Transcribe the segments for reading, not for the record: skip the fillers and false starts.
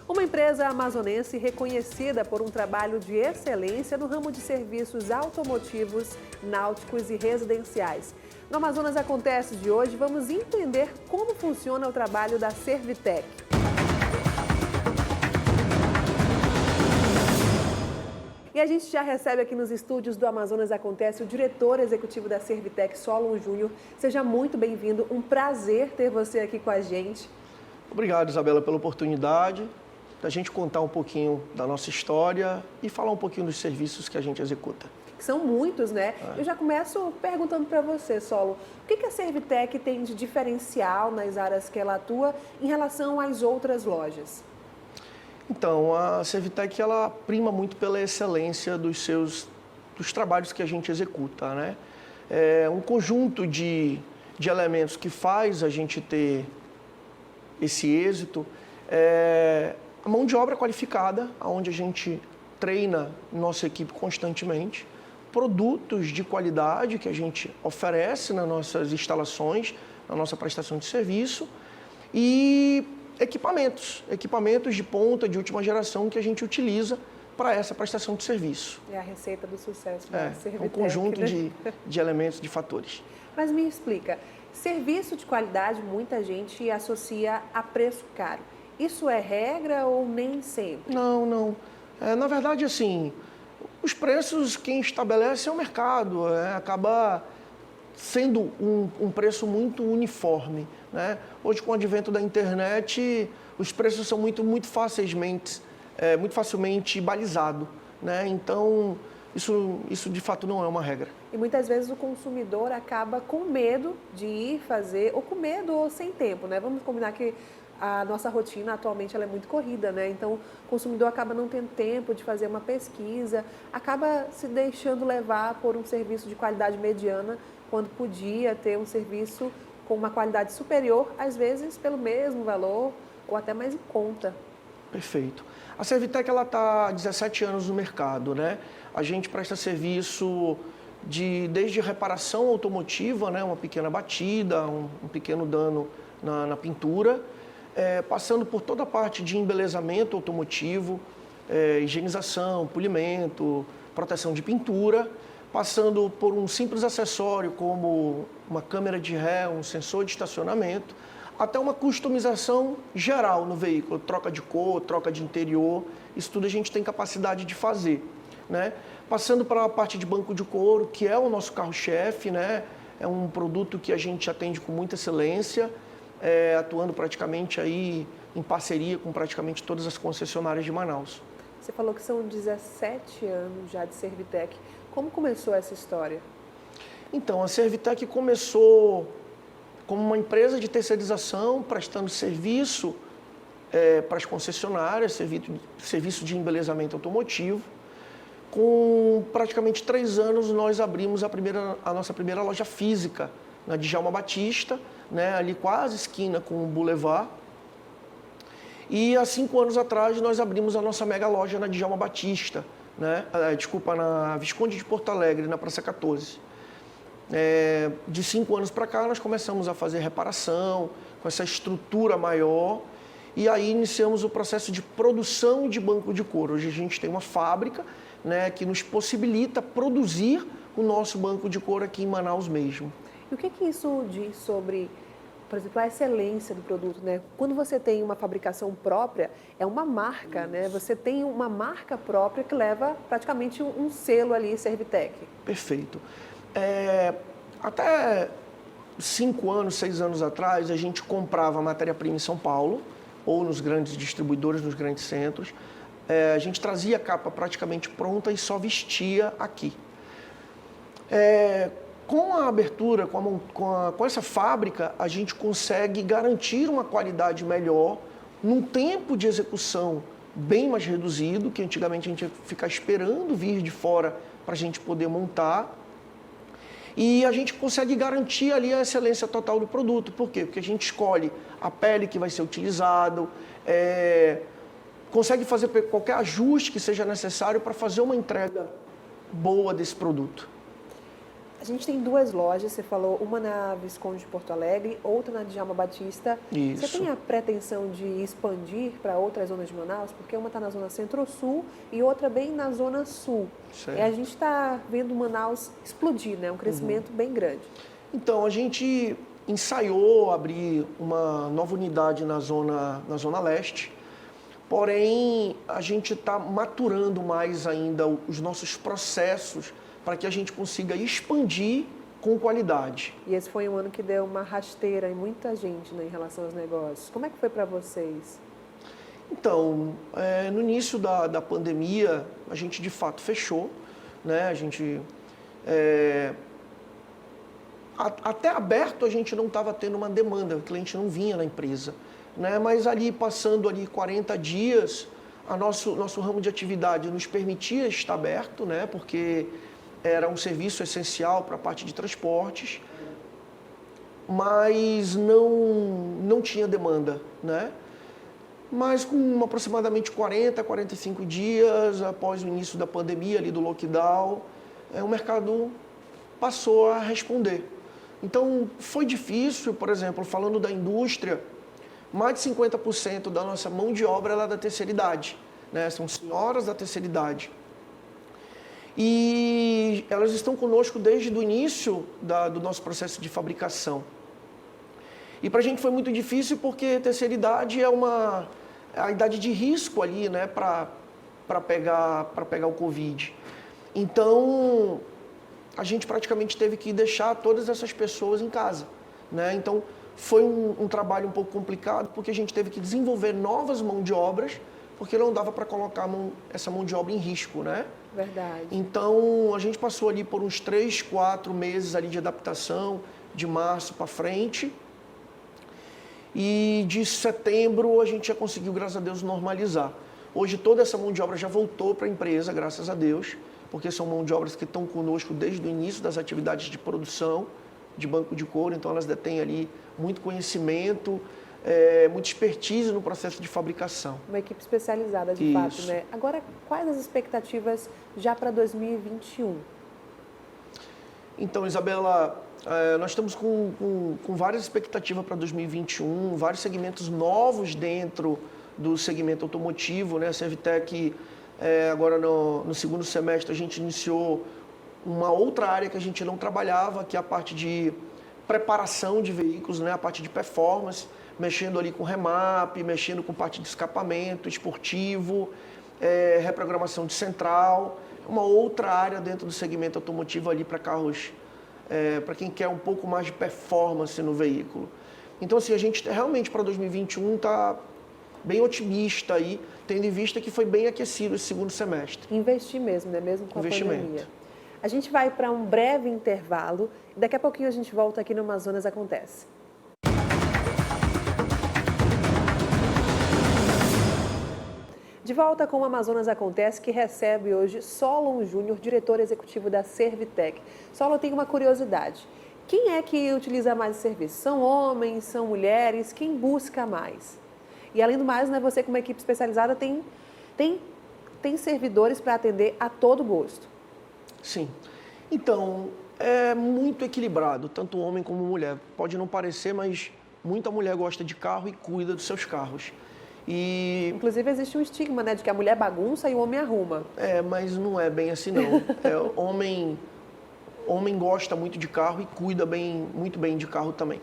Uma empresa amazonense reconhecida por um trabalho de excelência no ramo de serviços automotivos, náuticos e residenciais. No Amazonas Acontece de hoje, vamos entender como funciona o trabalho da Servitec. E a gente já recebe aqui nos estúdios do Amazonas Acontece o diretor executivo da Servitec, Solon Júnior. Seja muito bem-vindo, um prazer ter você aqui com a gente. Obrigado, Isabela, pela oportunidade da gente contar um pouquinho da nossa história e falar um pouquinho dos serviços que a gente executa. São muitos, né? Eu já começo perguntando para você, Solo, o que a Servitec tem de diferencial nas áreas que ela atua em relação às outras lojas? Então, a Servitec, ela prima muito pela excelência dos trabalhos que a gente executa, né? É um conjunto de elementos que faz a gente ter esse êxito. A mão de obra qualificada, onde a gente treina nossa equipe constantemente, produtos de qualidade que a gente oferece nas nossas instalações, na nossa prestação de serviço e equipamentos de ponta, de última geração que a gente utiliza para essa prestação de serviço. É a receita do sucesso da Servitec, um conjunto, né? de elementos, de fatores. Mas me explica, serviço de qualidade muita gente associa a preço caro. Isso é regra ou nem sempre? Não. Na verdade, assim, os preços quem estabelece é o mercado, acaba sendo um preço muito uniforme, né? Hoje, com o advento da internet, os preços são muito facilmente balizados, né? Então, isso de fato não é uma regra. E muitas vezes o consumidor acaba com medo de ir fazer, ou com medo ou sem tempo, né? Vamos combinar que a nossa rotina atualmente ela é muito corrida, né? Então o consumidor acaba não tendo tempo de fazer uma pesquisa, acaba se deixando levar por um serviço de qualidade mediana, quando podia ter um serviço com uma qualidade superior, às vezes pelo mesmo valor ou até mais em conta. Perfeito. A Servitec está há 17 anos no mercado, né? A gente presta serviço desde reparação automotiva, né? Uma pequena batida, um pequeno dano na pintura, passando por toda a parte de embelezamento automotivo, higienização, polimento, proteção de pintura, passando por um simples acessório como uma câmera de ré, um sensor de estacionamento, até uma customização geral no veículo, troca de cor, troca de interior, isso tudo a gente tem capacidade de fazer, né? Passando para a parte de banco de couro, que é o nosso carro-chefe, né? É um produto que a gente atende com muita excelência, atuando praticamente aí em parceria com praticamente todas as concessionárias de Manaus. Você falou que são 17 anos já de Servitec. Como começou essa história? Então, a Servitec começou como uma empresa de terceirização, prestando serviço para as concessionárias, serviço de embelezamento automotivo. Com praticamente 3 anos, nós abrimos a nossa primeira loja física, na Djalma Batista, né, ali quase esquina com o Boulevard. E há 5 anos atrás nós abrimos a nossa mega loja na Djalma Batista, né, na Visconde de Porto Alegre, na Praça 14. De 5 anos para cá nós começamos a fazer reparação, com essa estrutura maior, e aí iniciamos o processo de produção de banco de couro. Hoje a gente tem uma fábrica, né, que nos possibilita produzir o nosso banco de couro aqui em Manaus mesmo. E o que isso diz sobre, por exemplo, a excelência do produto, né? Quando você tem uma fabricação própria, é uma marca, né? Você tem uma marca própria que leva praticamente um selo ali, Servitec. Perfeito. Até 5 anos, 6 anos atrás, a gente comprava matéria-prima em São Paulo, ou nos grandes distribuidores, nos grandes centros. A gente trazia a capa praticamente pronta e só vestia aqui. Com a abertura, com essa fábrica, a gente consegue garantir uma qualidade melhor, num tempo de execução bem mais reduzido, que antigamente a gente ia ficar esperando vir de fora para a gente poder montar. E a gente consegue garantir ali a excelência total do produto. Por quê? Porque a gente escolhe a pele que vai ser utilizado, consegue fazer qualquer ajuste que seja necessário para fazer uma entrega boa desse produto. A gente tem duas lojas, você falou, uma na Visconde de Porto Alegre, outra na Djalma Batista. Isso. Você tem a pretensão de expandir para outras zonas de Manaus? Porque uma está na zona centro-sul e outra bem na zona sul. Certo. E a gente está vendo Manaus explodir, né? Um crescimento bem grande. Então, a gente ensaiou abrir uma nova unidade na zona leste, porém, a gente está maturando mais ainda os nossos processos para que a gente consiga expandir com qualidade. E esse foi um ano que deu uma rasteira em muita gente, né, em relação aos negócios. Como é que foi para vocês? Então, no início da pandemia, a gente de fato fechou, né? A gente... até aberto a gente não estava tendo uma demanda, o cliente não vinha na empresa, né? Mas ali passando ali 40 dias, nosso ramo de atividade nos permitia estar aberto, né? Porque era um serviço essencial para a parte de transportes, mas não tinha demanda, né? Mas com aproximadamente 40, 45 dias após o início da pandemia, ali do lockdown, o mercado passou a responder. Então, foi difícil, por exemplo, falando da indústria, mais de 50% da nossa mão de obra é da terceira idade, né? São senhoras da terceira idade. E elas estão conosco desde o início do nosso processo de fabricação. E para a gente foi muito difícil porque a terceira idade é a idade de risco ali, né, para pegar o Covid. Então, a gente praticamente teve que deixar todas essas pessoas em casa, né? Então, foi um trabalho um pouco complicado, porque a gente teve que desenvolver novas mãos de obras, porque não dava para colocar essa mão de obra em risco, né? Verdade. Então, a gente passou ali por uns 3, 4 meses ali de adaptação, de março para frente. E de setembro a gente já conseguiu, graças a Deus, normalizar. Hoje toda essa mão de obra já voltou para a empresa, graças a Deus, porque são mão de obras que estão conosco desde o início das atividades de produção de banco de couro, então elas detêm ali muito conhecimento, muita expertise no processo de fabricação. Uma equipe especializada, de fato, né? Agora, quais as expectativas já para 2021? Então, Isabela, nós estamos com várias expectativas para 2021, vários segmentos novos dentro do segmento automotivo, né? A Servitec, agora no segundo semestre, a gente iniciou uma outra área que a gente não trabalhava, que é a parte de preparação de veículos, né? A parte de performance, mexendo ali com remap, mexendo com parte de escapamento esportivo, reprogramação de central, uma outra área dentro do segmento automotivo ali para carros, para quem quer um pouco mais de performance no veículo. Então, assim, a gente realmente para 2021 está bem otimista aí, tendo em vista que foi bem aquecido esse segundo semestre. Investir mesmo, né? Mesmo com a pandemia. A gente vai para um breve intervalo e daqui a pouquinho a gente volta aqui no Amazonas Acontece. De volta com o Amazonas Acontece, que recebe hoje Solon Júnior, diretor executivo da Servitec. Solon, tem uma curiosidade. Quem é que utiliza mais esse serviço? São homens, são mulheres? Quem busca mais? E além do mais, né, você como equipe especializada tem servidores para atender a todo gosto. Sim. Então, é muito equilibrado, tanto homem como mulher. Pode não parecer, mas muita mulher gosta de carro e cuida dos seus carros. Inclusive, existe um estigma, né, de que a mulher bagunça e o homem arruma. Mas não é bem assim, não. Homem gosta muito de carro e cuida muito bem de carro também.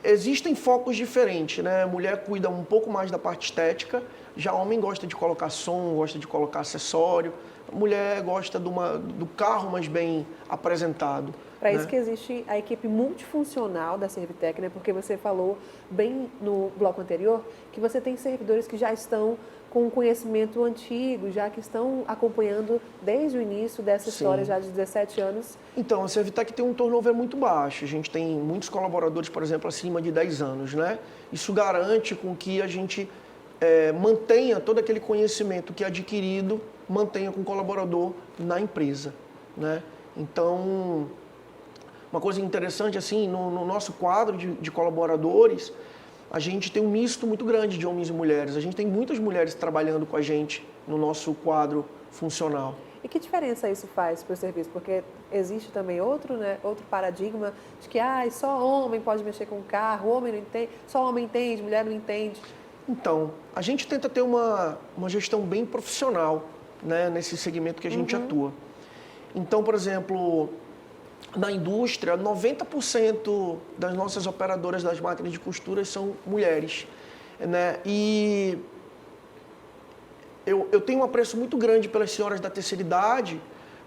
Existem focos diferentes, né? A mulher cuida um pouco mais da parte estética, já homem gosta de colocar som, gosta de colocar acessório. A mulher gosta do carro mais bem apresentado. Para isso que existe a equipe multifuncional da Servitec, né? Porque você falou bem no bloco anterior que você tem servidores que já estão com conhecimento antigo, já que estão acompanhando desde o início dessa história, já de 17 anos. Então, a Servitec tem um turnover muito baixo. A gente tem muitos colaboradores, por exemplo, acima de 10 anos, né? Isso garante com que a gente mantenha todo aquele conhecimento que é adquirido, mantenha com o colaborador na empresa, né? Então, uma coisa interessante, assim, no nosso quadro de colaboradores, a gente tem um misto muito grande de homens e mulheres. A gente tem muitas mulheres trabalhando com a gente no nosso quadro funcional. E que diferença isso faz para o serviço? Porque existe também outro, né, outro paradigma de que só homem pode mexer com carro, homem não entende, só homem entende, mulher não entende. Então, a gente tenta ter uma gestão bem profissional, né, nesse segmento que a gente atua. Então, por exemplo, na indústria, 90% das nossas operadoras das máquinas de costura são mulheres, né? E eu tenho um apreço muito grande pelas senhoras da terceira idade,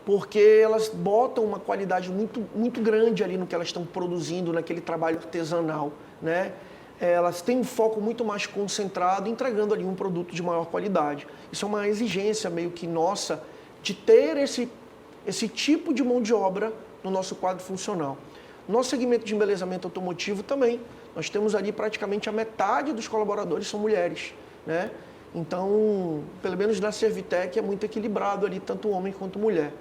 porque elas botam uma qualidade muito grande ali no que elas estão produzindo, naquele trabalho artesanal, né? Elas têm um foco muito mais concentrado, entregando ali um produto de maior qualidade. Isso é uma exigência meio que nossa de ter esse tipo de mão de obra no nosso quadro funcional. Nosso segmento de embelezamento automotivo também. Nós temos ali praticamente a metade dos colaboradores são mulheres, né? Então, pelo menos na Servitec é muito equilibrado ali, tanto homem quanto mulher.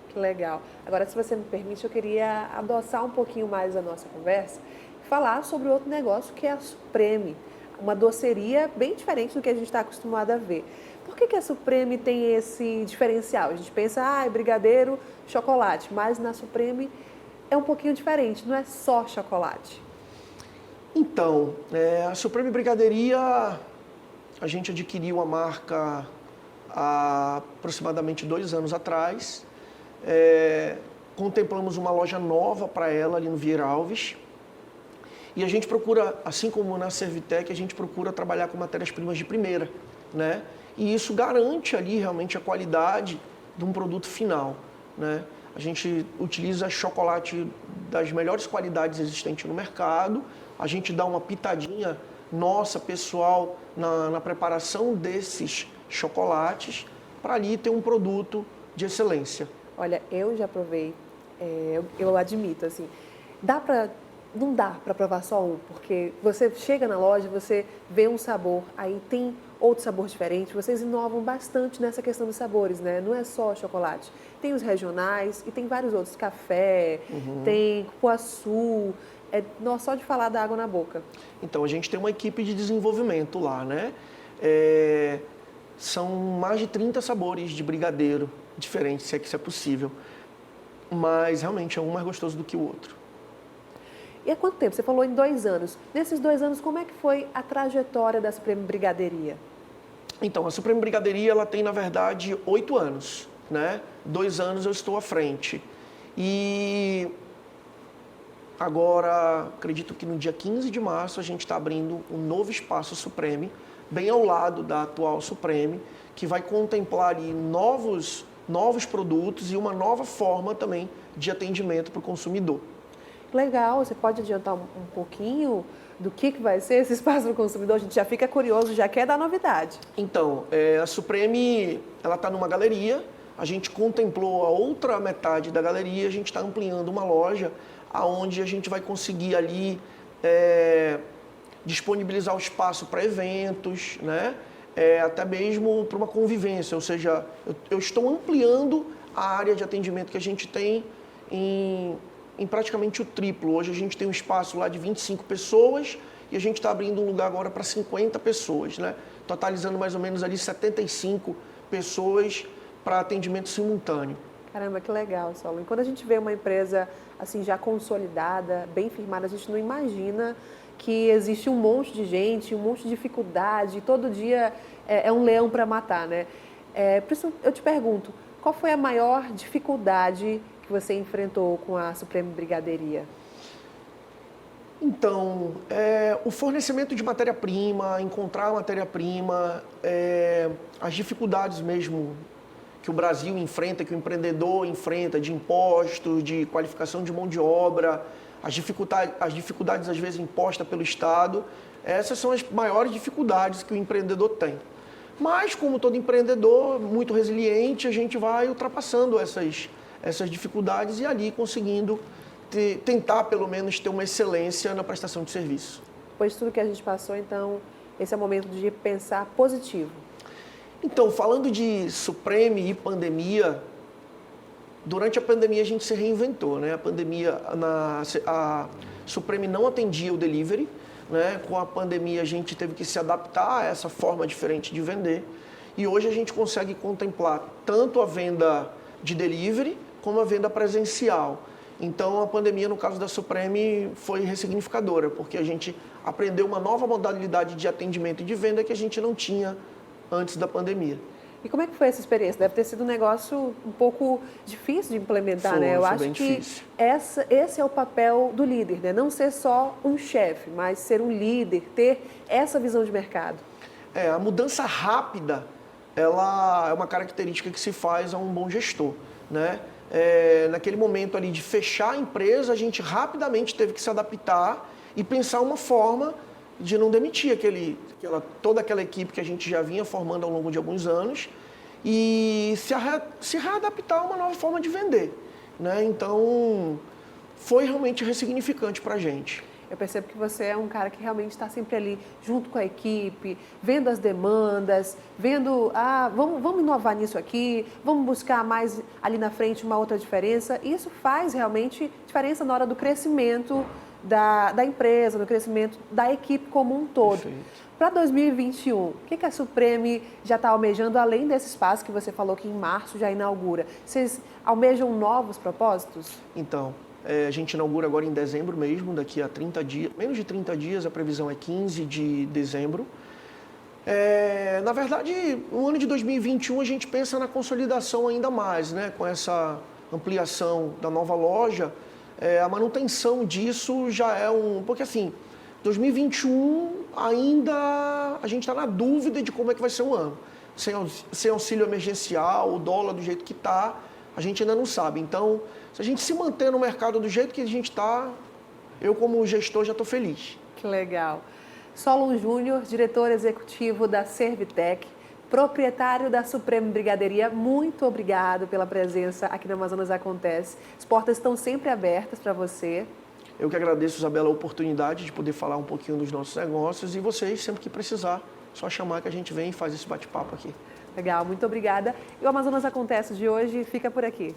Que legal. Agora, se você me permite, eu queria adoçar um pouquinho mais a nossa conversa, falar sobre outro negócio que é a Supreme, uma doceria bem diferente do que a gente está acostumado a ver. Por que a Supreme tem esse diferencial? A gente pensa, brigadeiro, chocolate, mas na Supreme é um pouquinho diferente, não é só chocolate. Então, a Supreme Brigadeiria, a gente adquiriu a marca há aproximadamente 2 anos atrás. Contemplamos uma loja nova para ela ali no Vieira Alves. E a gente procura, assim como na Servitec, a gente procura trabalhar com matérias-primas de primeira, né? E isso garante ali realmente a qualidade de um produto final, né? A gente utiliza chocolate das melhores qualidades existentes no mercado, a gente dá uma pitadinha nossa, pessoal, na preparação desses chocolates, para ali ter um produto de excelência. Olha, eu já provei, eu admito, assim, não dá para provar só um, porque você chega na loja, você vê um sabor, aí tem outro sabor diferente, vocês inovam bastante nessa questão dos sabores, né? Não é só chocolate. Tem os regionais e tem vários outros, café, tem cupuaçu, só de falar da água na boca. Então, a gente tem uma equipe de desenvolvimento lá, né? São mais de 30 sabores de brigadeiro diferentes, se é que isso é possível. Mas, realmente, é um mais gostoso do que o outro. E há quanto tempo? Você falou em 2 anos. Nesses 2 anos, como é que foi a trajetória da Supreme Brigadeiria? Então, a Supreme Brigadeiria, ela tem, na verdade, 8 anos, né? 2 anos eu estou à frente. E agora, acredito que no dia 15 de março, a gente está abrindo um novo espaço Supreme, bem ao lado da atual Supreme, que vai contemplar ali novos produtos e uma nova forma também de atendimento para o consumidor. Legal, você pode adiantar um pouquinho do que vai ser esse espaço para o consumidor? A gente já fica curioso, já quer dar novidade. Então, a Supreme, ela está numa galeria, a gente contemplou a outra metade da galeria, a gente está ampliando uma loja onde a gente vai conseguir ali disponibilizar o espaço para eventos, né? Até mesmo para uma convivência, ou seja, eu estou ampliando a área de atendimento que a gente tem em praticamente o triplo. Hoje a gente tem um espaço lá de 25 pessoas e a gente está abrindo um lugar agora para 50 pessoas, né? Totalizando mais ou menos ali 75 pessoas para atendimento simultâneo. Caramba, que legal, Solon. E quando a gente vê uma empresa assim já consolidada, bem firmada, a gente não imagina que existe um monte de gente, um monte de dificuldade, todo dia é um leão para matar, né? Por isso eu te pergunto, qual foi a maior dificuldade que você enfrentou com a Supreme Brigadeiria? Então, o fornecimento de matéria-prima, encontrar matéria-prima, as dificuldades mesmo que o Brasil enfrenta, que o empreendedor enfrenta, de impostos, de qualificação de mão de obra, as dificuldades às vezes impostas pelo Estado, essas são as maiores dificuldades que o empreendedor tem. Mas, como todo empreendedor, muito resiliente, a gente vai ultrapassando essas dificuldades e ali conseguindo tentar, pelo menos, ter uma excelência na prestação de serviço. Depois de tudo que a gente passou, então, esse é o momento de pensar positivo. Então, falando de Supreme e pandemia, durante a pandemia a gente se reinventou, né? A Supreme não atendia o delivery, né? Com a pandemia a gente teve que se adaptar a essa forma diferente de vender E hoje a gente consegue contemplar tanto a venda de delivery como a venda presencial. Então, a pandemia, no caso da Supreme, foi ressignificadora, porque a gente aprendeu uma nova modalidade de atendimento e de venda que a gente não tinha antes da pandemia. E como é que foi essa experiência? Deve ter sido um negócio um pouco difícil de implementar, né? Eu Foi acho bem que difícil. esse é o papel do líder, né? Não ser só um chefe, mas ser um líder, ter essa visão de mercado. A mudança rápida, ela é uma característica que se faz a um bom gestor, né? Naquele momento ali de fechar a empresa, a gente rapidamente teve que se adaptar e pensar uma forma de não demitir toda aquela equipe que a gente já vinha formando ao longo de alguns anos e se readaptar a uma nova forma de vender, né? Então, foi realmente ressignificante para a gente. Eu percebo que você é um cara que realmente está sempre ali junto com a equipe, vendo as demandas, vendo, vamos inovar nisso aqui, vamos buscar mais ali na frente uma outra diferença. E isso faz realmente diferença na hora do crescimento da empresa, no crescimento da equipe como um todo. Para 2021, o que a Supreme já está almejando, além desse espaço que você falou que em março já inaugura? Vocês almejam novos propósitos? Então, a gente inaugura agora em dezembro mesmo, daqui a 30 dias, menos de 30 dias, a previsão é 15 de dezembro. Na verdade, no ano de 2021 a gente pensa na consolidação ainda mais, né? Com essa ampliação da nova loja, a manutenção disso já é porque assim, 2021 ainda a gente está na dúvida de como é que vai ser o ano. Sem auxílio emergencial, o dólar do jeito que está, a gente ainda não sabe. Então, se a gente se manter no mercado do jeito que a gente está, eu como gestor já estou feliz. Que legal. Solon Júnior, diretor executivo da Servitec, proprietário da Supreme Brigadeiria, muito obrigado pela presença aqui no Amazonas Acontece. As portas estão sempre abertas para você. Eu que agradeço, Isabela, a oportunidade de poder falar um pouquinho dos nossos negócios e vocês, sempre que precisar, só chamar que a gente vem e faz esse bate-papo aqui. Legal, muito obrigada. E o Amazonas Acontece de hoje fica por aqui.